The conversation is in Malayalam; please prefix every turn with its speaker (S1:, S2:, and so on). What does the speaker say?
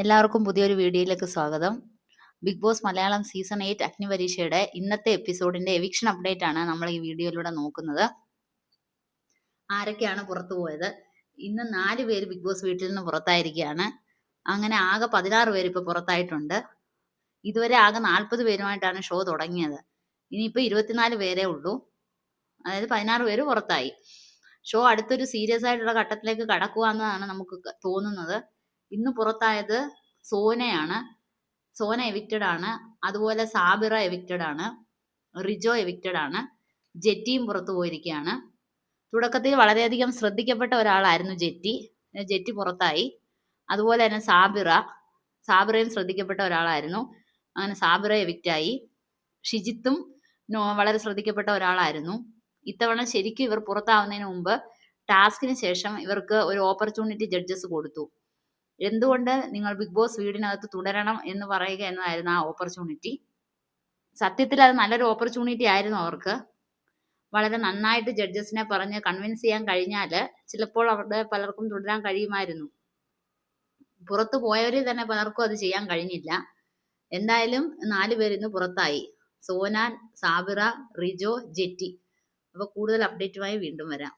S1: എല്ലാവർക്കും പുതിയൊരു വീഡിയോയിലേക്ക് സ്വാഗതം. ബിഗ് ബോസ് മലയാളം സീസൺ 8 അഗ്നിപരീക്ഷയുടെ ഇന്നത്തെ എപ്പിസോഡിന്റെ എവിക്ഷൻ അപ്ഡേറ്റ് ആണ് നമ്മൾ ഈ വീഡിയോയിലൂടെ നോക്കുന്നത്. ആരൊക്കെയാണ് പുറത്തു പോയത്? ഇന്ന് 4 പേര് ബിഗ് ബോസ് വീട്ടിൽ നിന്ന് പുറത്തായിരിക്കുകയാണ്. അങ്ങനെ ആകെ 16 പേര് ഇപ്പോൾ പുറത്തായിട്ടുണ്ട്. ഇതുവരെ ആകെ 40 പേരുമായിട്ടാണ് ഷോ തുടങ്ങിയത്. ഇനിയിപ്പോൾ 24 പേരേ ഉള്ളൂ. അതായത് 16 പേര് പുറത്തായി. ഷോ അടുത്തൊരു സീരിയസ് ആയിട്ടുള്ള ഘട്ടത്തിലേക്ക് കടക്കുക എന്നതാണ് നമുക്ക് തോന്നുന്നത്. ഇന്ന് പുറത്തായത് സോനയാണ്. സോന എവിക്റ്റഡ് ആണ്. അതുപോലെ സാബിറ എവിക്റ്റഡ് ആണ്. റിജോ എവിക്റ്റഡ് ആണ്. ജെറ്റിയും പുറത്തു പോയിരിക്കുകയാണ്. തുടക്കത്തിൽ വളരെയധികം ശ്രദ്ധിക്കപ്പെട്ട ഒരാളായിരുന്നു ജെറ്റി പുറത്തായി. അതുപോലെ തന്നെ സാബിറയും ശ്രദ്ധിക്കപ്പെട്ട ഒരാളായിരുന്നു. അങ്ങനെ സാബിറ എവിക്റ്റായി. ഷിജിത്തും വളരെ ശ്രദ്ധിക്കപ്പെട്ട ഒരാളായിരുന്നു. ഇത്തവണ ശരിക്കും ഇവർ പുറത്താവുന്നതിന് മുമ്പ് ടാസ്കിന് ശേഷം ഇവർക്ക് ഒരു ഓപ്പർച്യൂണിറ്റി ജഡ്ജസ് കൊടുത്തു. എന്തുകൊണ്ട് നിങ്ങൾ ബിഗ് ബോസ് വീടിനകത്ത് തുടരണം എന്ന് പറയുക എന്നതായിരുന്നു ആ ഓപ്പർച്യൂണിറ്റി. സത്യത്തിൽ അത് നല്ലൊരു ഓപ്പർച്യൂണിറ്റി ആയിരുന്നു അവർക്ക്. വളരെ നന്നായിട്ട് ജഡ്ജസിനെ പറഞ്ഞ് കൺവിൻസ് ചെയ്യാൻ കഴിഞ്ഞാൽ ചിലപ്പോൾ അവരുടെ പലർക്കും തുടരാൻ കഴിയുമായിരുന്നു. പുറത്തു പോയവരിൽ തന്നെ പലർക്കും അത് ചെയ്യാൻ കഴിഞ്ഞില്ല. എന്തായാലും 4 പേര് ഇന്ന് പുറത്തായി. സോനാൻ, സാബിറ, റിജോ, ജെറ്റി. അപ്പോൾ കൂടുതൽ അപ്ഡേറ്റുമായി വീണ്ടും വരാം.